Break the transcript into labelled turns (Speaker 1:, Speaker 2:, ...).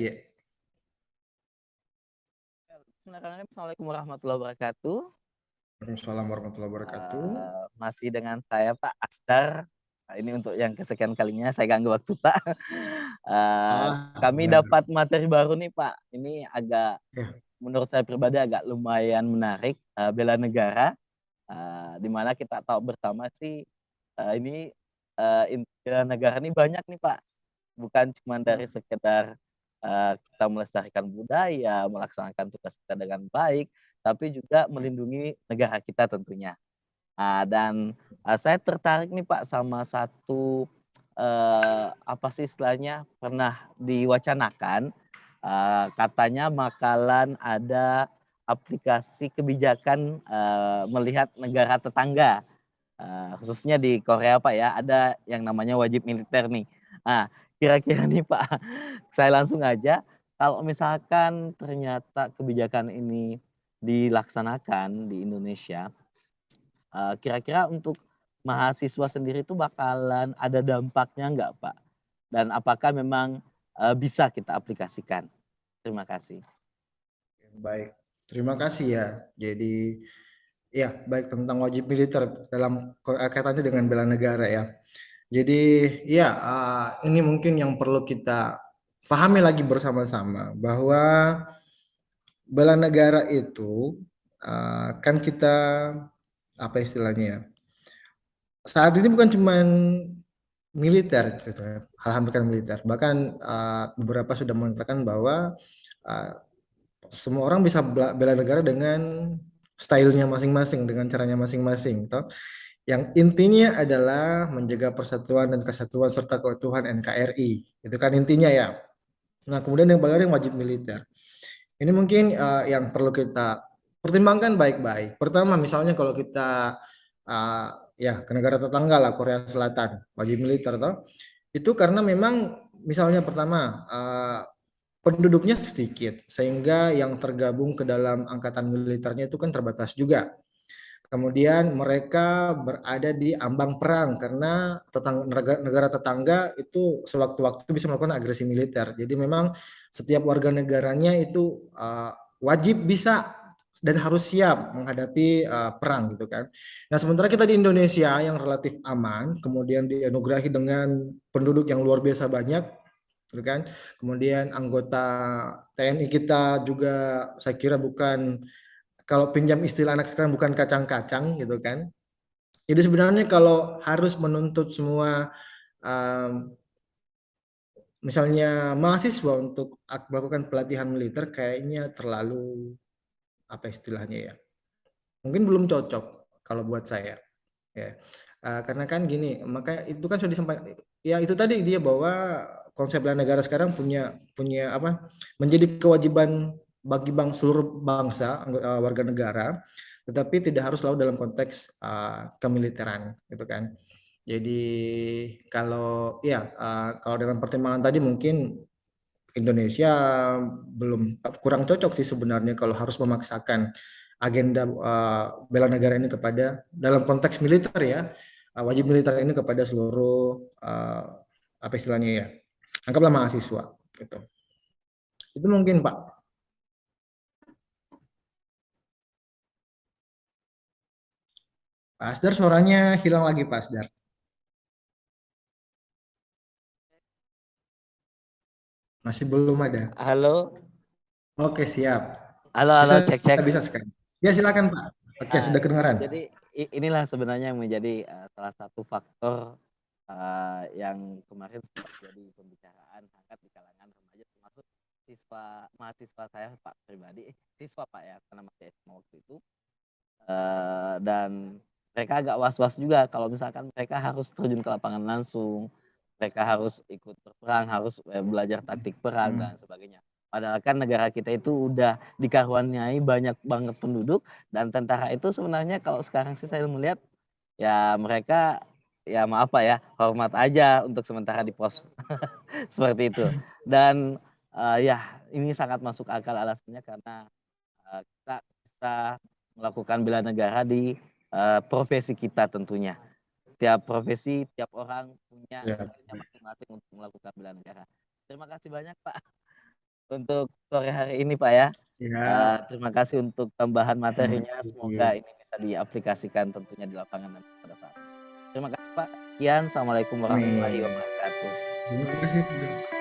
Speaker 1: iya.
Speaker 2: Bismillahirrahmanirrahim. Assalamualaikum warahmatullahi wabarakatuh.
Speaker 1: Waalaikumsalam warahmatullahi wabarakatuh.
Speaker 2: Masih dengan saya Pak Asdar. Ini untuk yang kesekian kalinya saya ganggu waktu Pak. Kami
Speaker 1: Benar.
Speaker 2: dapat materi baru nih Pak. Ini agak
Speaker 1: Ya,
Speaker 2: menurut saya pribadi agak lumayan menarik, bela negara, di mana kita tahu bersama sih, ini, inti bela negara ini banyak nih Pak. Bukan cuma dari
Speaker 1: mhm,
Speaker 2: sekedar, kita melestarikan budaya, melaksanakan tugas kita dengan baik, tapi juga melindungi negara kita tentunya. Dan, saya tertarik nih Pak sama satu, apa sih istilahnya, pernah diwacanakan, katanya bakalan ada aplikasi kebijakan, melihat negara tetangga. Khususnya di Korea, Pak, ya, ada yang namanya wajib militer nih. Nah, kira-kira nih, Pak, saya langsung aja, kalau misalkan ternyata kebijakan ini dilaksanakan di Indonesia, kira-kira untuk mahasiswa sendiri itu bakalan ada dampaknya nggak, Pak? Dan apakah memang, bisa kita aplikasikan? Terima kasih.
Speaker 1: baik. Terima kasih ya. Jadi, ya baik tentang wajib militer dalam kaitannya dengan bela negara ya. Jadi, ya ini mungkin yang perlu kita pahami lagi bersama-sama bahwa bela negara itu kan kita apa istilahnya ya? Saat ini bukan cuman militer ceritanya, hal-hal bukan militer. Bahkan beberapa sudah mengatakan bahwa uh, semua orang bisa bela negara dengan stylenya masing-masing, dengan caranya masing-masing. Toh. Yang intinya adalah menjaga persatuan dan kesatuan serta keutuhan NKRI. Itu kan intinya ya. Nah, kemudian yang bagian yang wajib militer. Ini mungkin yang perlu kita pertimbangkan baik-baik. Pertama, misalnya kalau kita uh, ya ke negara tetangga lah Korea Selatan, wajib militer toh. Itu karena memang misalnya pertama penduduknya sedikit sehingga yang tergabung ke dalam angkatan militernya itu kan terbatas juga. Kemudian mereka berada di ambang perang karena negara tetangga itu sewaktu-waktu bisa melakukan agresi militer. Jadi memang setiap warga negaranya itu wajib bisa dan harus siap menghadapi perang gitu kan. Nah, sementara kita di Indonesia yang relatif aman, kemudian dianugerahi dengan penduduk yang luar biasa banyak, gitu kan. Kemudian anggota TNI kita juga saya kira bukan, kalau pinjam istilah anak sekarang, bukan kacang-kacang gitu kan. Jadi sebenarnya kalau harus menuntut semua um, misalnya mahasiswa untuk melakukan pelatihan militer kayaknya terlalu apa istilahnya ya. Mungkin belum cocok kalau buat saya. Ya. Karena kan gini, maka itu kan sudah disampaikan ya itu tadi dia bahwa konsep bela negara sekarang punya punya apa? Menjadi kewajiban bagi seluruh bangsa warga negara, tetapi tidak harus selalu dalam konteks kemiliteran gitu kan. Jadi kalau ya kalau dengan pertimbangan tadi mungkin Indonesia belum kurang cocok sih sebenarnya kalau harus memaksakan agenda bela negara ini kepada dalam konteks militer ya, wajib militer ini kepada seluruh apa istilahnya ya, anggaplah mahasiswa gitu. Itu mungkin Pak. Pak Asdar suaranya hilang lagi Pak Asdar. Masih belum ada.
Speaker 2: Halo?
Speaker 1: Oke siap.
Speaker 2: Halo
Speaker 1: Bisa
Speaker 2: halo, cek cek.
Speaker 1: bisa sekarang. Ya silakan Pak. Oke
Speaker 2: Ah,
Speaker 1: sudah kedengaran.
Speaker 2: jadi inilah sebenarnya yang menjadi, salah satu faktor, yang kemarin sempat jadi pembicaraan hangat di kalangan remaja termasuk mahasiswa saya Pak pribadi, siswa Pak ya, karena masih SMA waktu itu, dan mereka agak was-was juga kalau misalkan mereka harus terjun ke lapangan langsung, mereka harus ikut berperang, harus, belajar taktik perang
Speaker 1: Hmm.
Speaker 2: dan sebagainya. Padahal kan negara kita itu udah dikaruniai banyak banget penduduk dan tentara itu sebenarnya kalau sekarang sih saya melihat, ya mereka, ya maaf Pak ya, hormat aja untuk sementara di pos, seperti itu. Dan, ya ini sangat masuk akal alasannya karena, kita bisa melakukan bela negara di, profesi kita tentunya. Tiap profesi, tiap orang punya
Speaker 1: Ya.
Speaker 2: skill-nya masing-masing untuk melakukan bela negara. Terima kasih banyak Pak. untuk sore hari ini, Pak, ya.
Speaker 1: Siap.
Speaker 2: Terima kasih untuk tambahan materinya, semoga
Speaker 1: Makasih.
Speaker 2: ini bisa diaplikasikan tentunya di lapangan nanti pada saat. Terima kasih, Pak. Sekian, assalamualaikum warahmatullahi
Speaker 1: Amin.
Speaker 2: wabarakatuh.
Speaker 1: Terima kasih.